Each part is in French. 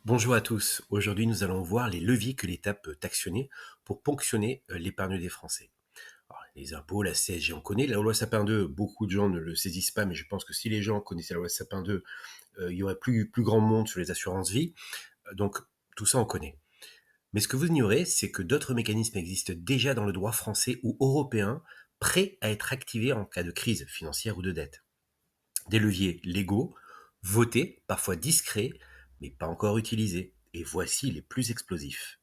Bonjour à tous. Aujourd'hui, nous allons voir les leviers que l'État peut actionner pour ponctionner l'épargne des Français. Alors, les impôts, la CSG, on connaît. La loi Sapin 2, beaucoup de gens ne le saisissent pas, mais je pense que si les gens connaissaient la loi Sapin 2, il y aurait plus grand monde sur les assurances vie. Donc, tout ça, on connaît. Mais ce que vous ignorez, c'est que d'autres mécanismes existent déjà dans le droit français ou européen, prêts à être activés en cas de crise financière ou de dette. Des leviers légaux, votés, parfois discrets, mais pas encore utilisés. Et voici les plus explosifs.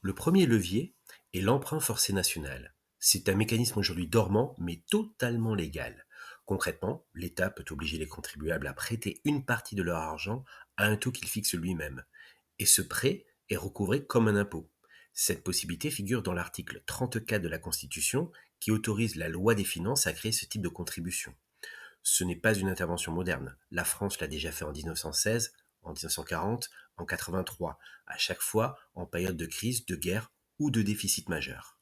Le premier levier est l'emprunt forcé national. C'est un mécanisme aujourd'hui dormant, mais totalement légal. Concrètement, l'État peut obliger les contribuables à prêter une partie de leur argent à un taux qu'il fixe lui-même. Et ce prêt est recouvré comme un impôt. Cette possibilité figure dans l'article 34 de la Constitution qui autorise la loi des finances à créer ce type de contribution. Ce n'est pas une intervention moderne. La France l'a déjà fait en 1916, en 1940, en 83, à chaque fois en période de crise, de guerre ou de déficit majeur.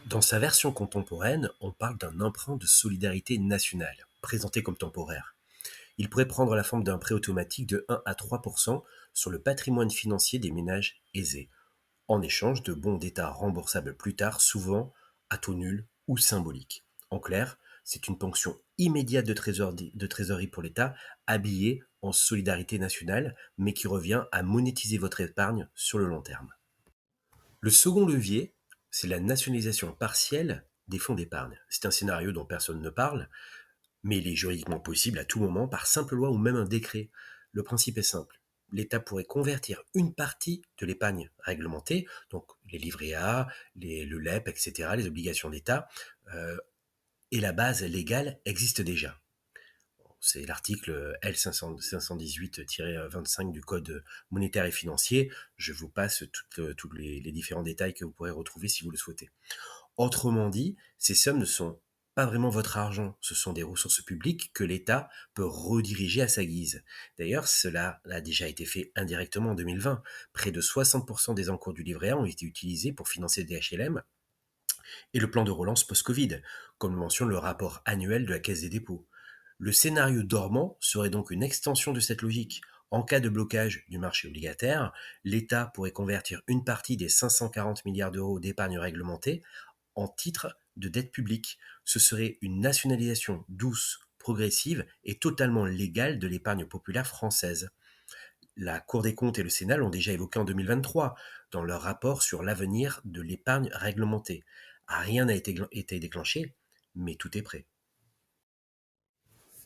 Dans sa version contemporaine, on parle d'un emprunt de solidarité nationale, présenté comme temporaire. Il pourrait prendre la forme d'un prêt automatique de 1 à 3% sur le patrimoine financier des ménages aisés, en échange de bons d'État remboursables plus tard, souvent à taux nul ou symbolique. En clair, c'est une ponction immédiate de trésorerie pour l'État, habillée en solidarité nationale, mais qui revient à monétiser votre épargne sur le long terme. Le second levier, c'est la nationalisation partielle des fonds d'épargne. C'est un scénario dont personne ne parle, mais il est juridiquement possible à tout moment par simple loi ou même un décret. Le principe est simple. L'État pourrait convertir une partie de l'épargne réglementée, donc les livrets A, le LEP, etc., les obligations d'État, euh, et la base légale existe déjà. C'est l'article L518-25 du Code monétaire et financier. Je vous passe tous les différents détails que vous pourrez retrouver si vous le souhaitez. Autrement dit, ces sommes ne sont pas vraiment votre argent, ce sont des ressources publiques que l'État peut rediriger à sa guise. D'ailleurs, cela a déjà été fait indirectement en 2020. Près de 60% des encours du livret A ont été utilisés pour financer des HLM et le plan de relance post-Covid, comme le mentionne le rapport annuel de la Caisse des dépôts. Le scénario dormant serait donc une extension de cette logique. En cas de blocage du marché obligataire, l'État pourrait convertir une partie des 540 milliards d'euros d'épargne réglementée en titre de dette publique. Ce serait une nationalisation douce, progressive et totalement légale de l'épargne populaire française. La Cour des comptes et le Sénat l'ont déjà évoqué en 2023 dans leur rapport sur l'avenir de l'épargne réglementée. Rien n'a été déclenché, mais tout est prêt.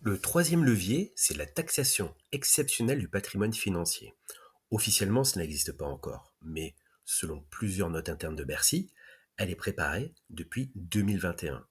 Le troisième levier, c'est la taxation exceptionnelle du patrimoine financier. Officiellement, ce n'existe pas encore, mais selon plusieurs notes internes de Bercy, elle est préparée depuis 2021.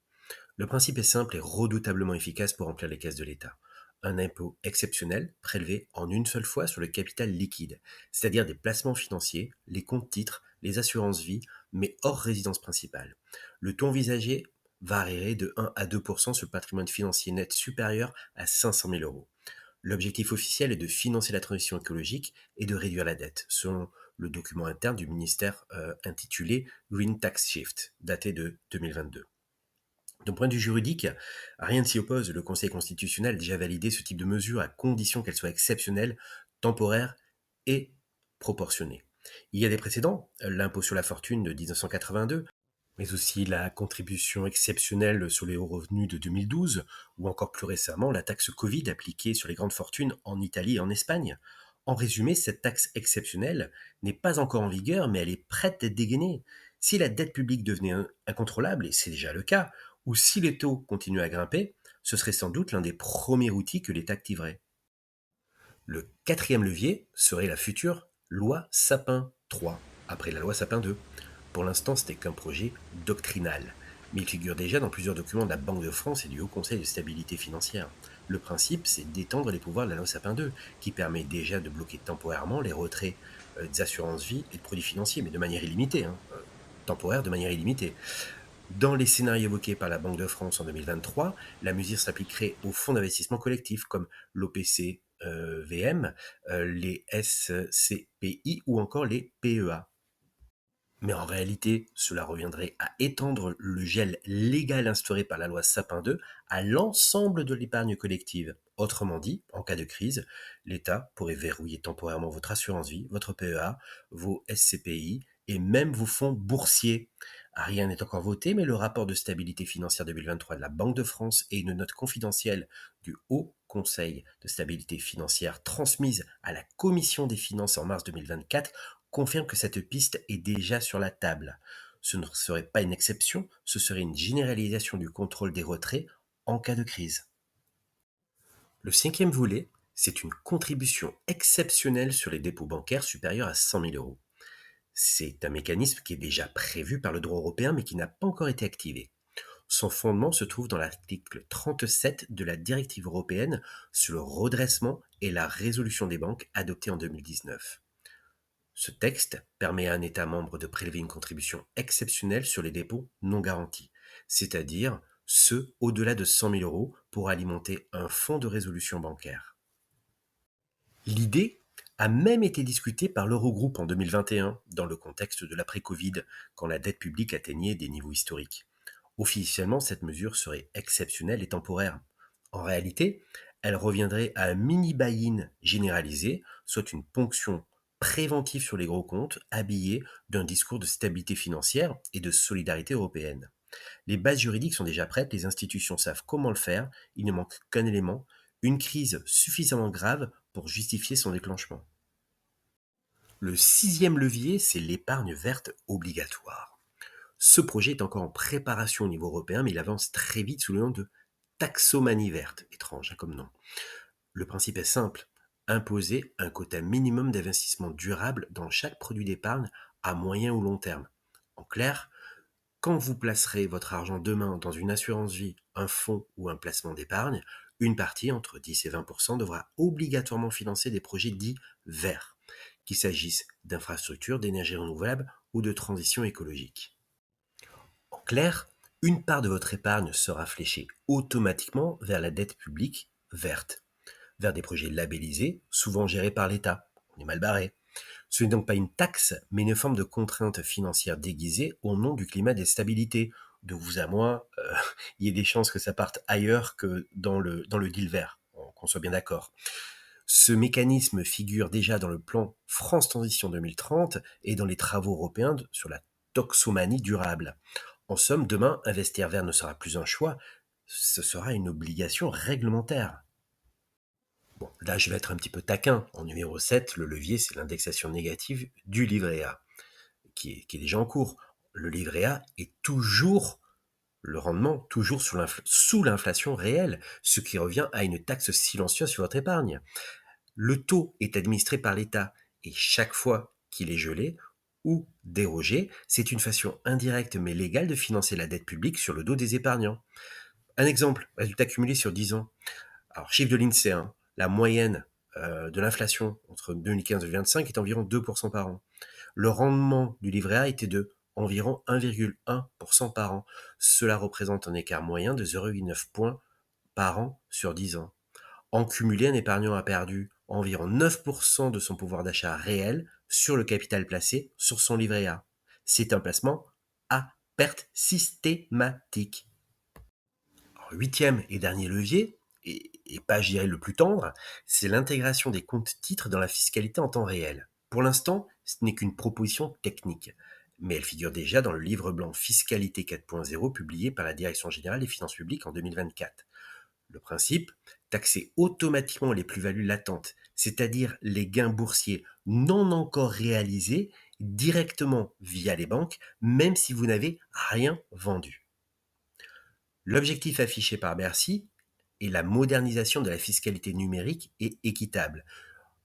Le principe est simple et redoutablement efficace pour remplir les caisses de l'État. Un impôt exceptionnel prélevé en une seule fois sur le capital liquide, c'est-à-dire des placements financiers, les comptes titres, les assurances vie, mais hors résidence principale. Le taux envisagé varierait de 1 à 2% sur le patrimoine financier net supérieur à 500 000 euros. L'objectif officiel est de financer la transition écologique et de réduire la dette, selon le document interne du ministère intitulé Green Tax Shift, daté de 2022. D'un point de vue juridique, rien ne s'y oppose. Le Conseil constitutionnel a déjà validé ce type de mesure à condition qu'elle soit exceptionnelle, temporaire et proportionnée. Il y a des précédents, l'impôt sur la fortune de 1982, mais aussi la contribution exceptionnelle sur les hauts revenus de 2012, ou encore plus récemment la taxe Covid appliquée sur les grandes fortunes en Italie et en Espagne. En résumé, cette taxe exceptionnelle n'est pas encore en vigueur, mais elle est prête d'être dégainée. Si la dette publique devenait incontrôlable, et c'est déjà le cas, ou si les taux continuaient à grimper, ce serait sans doute l'un des premiers outils que l'État activerait. Le quatrième levier serait la future loi Sapin 3, après la loi Sapin 2. Pour l'instant, ce n'est qu'un projet doctrinal, mais il figure déjà dans plusieurs documents de la Banque de France et du Haut Conseil de stabilité financière. Le principe, c'est d'étendre les pouvoirs de la loi Sapin 2, qui permet déjà de bloquer temporairement les retraits des assurances vie et de produits financiers, mais de manière illimitée, temporaire de manière illimitée. Dans les scénarios évoqués par la Banque de France en 2023, la mesure s'appliquerait aux fonds d'investissement collectif comme l'OPC VM, les SCPI ou encore les PEA. Mais en réalité, cela reviendrait à étendre le gel légal instauré par la loi Sapin 2 à l'ensemble de l'épargne collective. Autrement dit, en cas de crise, l'État pourrait verrouiller temporairement votre assurance vie, votre PEA, vos SCPI et même vos fonds boursiers. Rien n'est encore voté, mais le rapport de stabilité financière 2023 de la Banque de France et une note confidentielle du Haut Conseil de stabilité financière transmise à la Commission des finances en mars 2024 confirment que cette piste est déjà sur la table. Ce ne serait pas une exception, ce serait une généralisation du contrôle des retraits en cas de crise. Le cinquième volet, c'est une contribution exceptionnelle sur les dépôts bancaires supérieurs à 100 000 euros. C'est un mécanisme qui est déjà prévu par le droit européen mais qui n'a pas encore été activé. Son fondement se trouve dans l'article 37 de la directive européenne sur le redressement et la résolution des banques adoptée en 2019. Ce texte permet à un État membre de prélever une contribution exceptionnelle sur les dépôts non garantis, c'est-à-dire ceux au-delà de 100 000 euros pour alimenter un fonds de résolution bancaire. L'idée a même été discutée par l'Eurogroupe en 2021 dans le contexte de l'après-Covid, quand la dette publique atteignait des niveaux historiques. Officiellement, cette mesure serait exceptionnelle et temporaire. En réalité, elle reviendrait à un mini buy-in généralisé, soit une ponction préventive sur les gros comptes, habillée d'un discours de stabilité financière et de solidarité européenne. Les bases juridiques sont déjà prêtes, les institutions savent comment le faire, il ne manque qu'un élément, une crise suffisamment grave pour justifier son déclenchement. Le sixième levier, c'est l'épargne verte obligatoire. Ce projet est encore en préparation au niveau européen, mais il avance très vite sous le nom de taxomanie verte. Étrange comme nom. Le principe est simple, imposer un quota minimum d'investissement durable dans chaque produit d'épargne à moyen ou long terme. En clair, quand vous placerez votre argent demain dans une assurance vie, un fonds ou un placement d'épargne, une partie, entre 10 et 20%, devra obligatoirement financer des projets dits verts, qu'il s'agisse d'infrastructures, d'énergie renouvelable ou de transition écologique. En clair, une part de votre épargne sera fléchée automatiquement vers la dette publique verte, vers des projets labellisés, souvent gérés par l'État. On est mal barré. Ce n'est donc pas une taxe, mais une forme de contrainte financière déguisée au nom du climat des stabilités. De vous à moi, il y a des chances que ça parte ailleurs que dans le deal vert, qu'on soit bien d'accord. Ce mécanisme figure déjà dans le plan France Transition 2030 et dans les travaux européens sur la toxomanie durable. En somme, demain, investir vert ne sera plus un choix, ce sera une obligation réglementaire. Bon, là, je vais être un petit peu taquin. En numéro 7, le levier, c'est l'indexation négative du livret A, qui est déjà en cours. Le livret A est toujours le rendement, toujours sous l'inflation réelle, ce qui revient à une taxe silencieuse sur votre épargne. Le taux est administré par l'État et chaque fois qu'il est gelé ou dérogé, c'est une façon indirecte mais légale de financer la dette publique sur le dos des épargnants. Un exemple, résultat cumulé sur 10 ans. Alors, chiffre de l'INSEE, hein, la moyenne de l'inflation entre 2015 et 2025 est environ 2% par an. Le rendement du livret A était de environ 1,1% par an. Cela représente un écart moyen de 0,9 points par an sur 10 ans. En cumulé, un épargnant a perdu environ 9% de son pouvoir d'achat réel sur le capital placé sur son livret A. C'est un placement à perte systématique. Alors, huitième et dernier levier, et pas je dirais le plus tendre, c'est l'intégration des comptes titres dans la fiscalité en temps réel. Pour l'instant, ce n'est qu'une proposition technique, mais elle figure déjà dans le livre blanc Fiscalité 4.0 publié par la Direction générale des finances publiques en 2024. Le principe, taxer automatiquement les plus-values latentes, c'est-à-dire les gains boursiers non encore réalisés directement via les banques, même si vous n'avez rien vendu. L'objectif affiché par Bercy est la modernisation de la fiscalité numérique et équitable,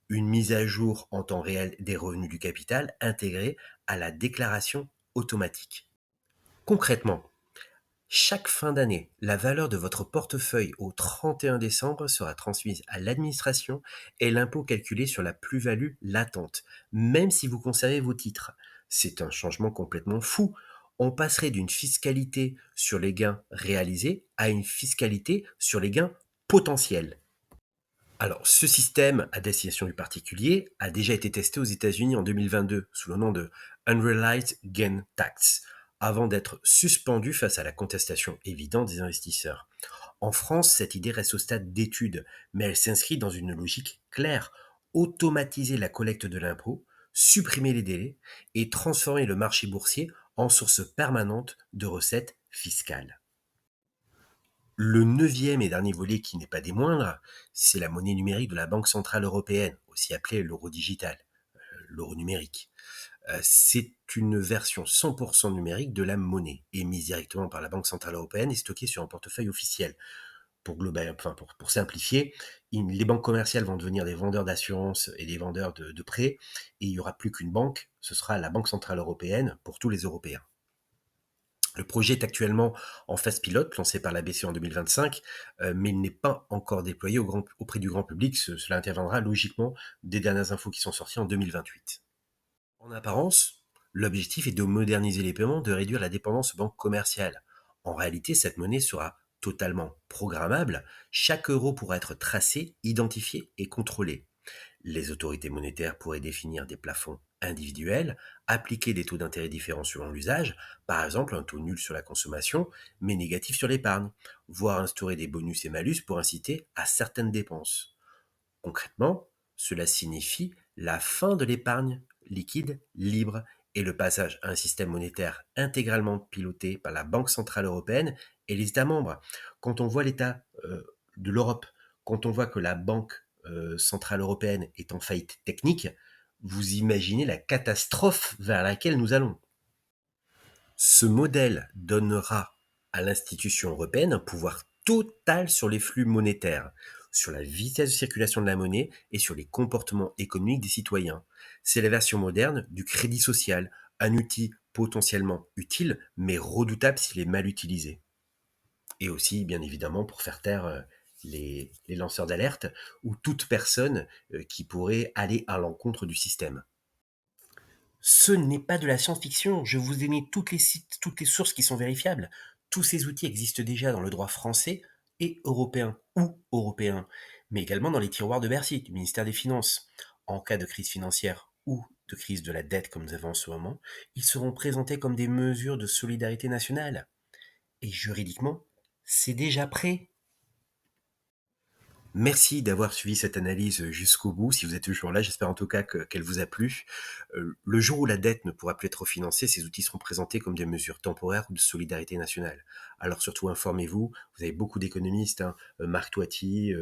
une mise à jour en temps réel des revenus du capital intégrée à la déclaration automatique. Concrètement, chaque fin d'année, la valeur de votre portefeuille au 31 décembre sera transmise à l'administration et l'impôt calculé sur la plus-value latente, même si vous conservez vos titres. C'est un changement complètement fou. On passerait d'une fiscalité sur les gains réalisés à une fiscalité sur les gains potentiels. Alors, ce système à destination du particulier a déjà été testé aux États-Unis en 2022 sous le nom de Unrealized Gain Tax, avant d'être suspendu face à la contestation évidente des investisseurs. En France, cette idée reste au stade d'étude, mais elle s'inscrit dans une logique claire: automatiser la collecte de l'impôt, supprimer les délais et transformer le marché boursier en source permanente de recettes fiscales. Le neuvième et dernier volet, qui n'est pas des moindres, c'est la monnaie numérique de la Banque centrale européenne, aussi appelée l'euro digital, l'euro numérique. C'est une version 100% numérique de la monnaie, émise directement par la Banque centrale européenne et stockée sur un portefeuille officiel. Pour simplifier, les banques commerciales vont devenir des vendeurs d'assurance et des vendeurs de prêts, et il n'y aura plus qu'une banque, ce sera la Banque centrale européenne pour tous les Européens. Le projet est actuellement en phase pilote, lancé par la BCE en 2025, mais il n'est pas encore déployé auprès du grand public. Cela interviendra logiquement des dernières infos qui sont sorties en 2028. En apparence, l'objectif est de moderniser les paiements, de réduire la dépendance aux banques commerciales. En réalité, cette monnaie sera totalement programmable. Chaque euro pourra être tracé, identifié et contrôlé. Les autorités monétaires pourraient définir des plafonds individuels, appliquer des taux d'intérêt différents selon l'usage, par exemple un taux nul sur la consommation, mais négatif sur l'épargne, voire instaurer des bonus et malus pour inciter à certaines dépenses. Concrètement, cela signifie la fin de l'épargne liquide libre et le passage à un système monétaire intégralement piloté par la Banque centrale européenne et les États membres. Quand on voit l'état de l'Europe, quand on voit que la Banque centrale européenne est en faillite technique, vous imaginez la catastrophe vers laquelle nous allons. Ce modèle donnera à l'institution européenne un pouvoir total sur les flux monétaires, sur la vitesse de circulation de la monnaie et sur les comportements économiques des citoyens. C'est la version moderne du crédit social, un outil potentiellement utile mais redoutable s'il est mal utilisé. Et aussi, bien évidemment, pour faire taire les lanceurs d'alerte ou toute personne qui pourrait aller à l'encontre du système. Ce n'est pas de la science-fiction. Je vous ai donné toutes les sites, toutes les sources qui sont vérifiables. Tous ces outils existent déjà dans le droit français et européen, mais également dans les tiroirs de Bercy, du ministère des Finances. En cas de crise financière ou de crise de la dette comme nous avons en ce moment, ils seront présentés comme des mesures de solidarité nationale. Et juridiquement, c'est déjà prêt. Merci d'avoir suivi cette analyse jusqu'au bout. Si vous êtes toujours là, j'espère en tout cas qu'elle vous a plu. Le jour où la dette ne pourra plus être refinancée, ces outils seront présentés comme des mesures temporaires ou de solidarité nationale. Alors surtout informez-vous, vous avez beaucoup d'économistes, hein, Marc Toiti,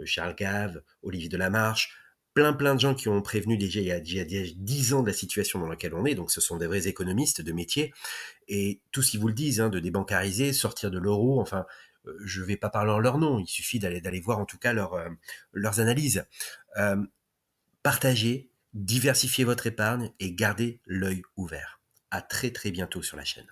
Charles Gave, Olivier Delamarche, plein de gens qui ont prévenu déjà il y a 10 ans de la situation dans laquelle on est, donc ce sont des vrais économistes de métier, et tous ils vous le disent, hein, de débancariser, sortir de l'euro, enfin, je ne vais pas parler en leur nom, il suffit d'aller voir en tout cas leurs analyses. Euh, Partagez, diversifiez votre épargne et gardez l'œil ouvert. À très très bientôt sur la chaîne.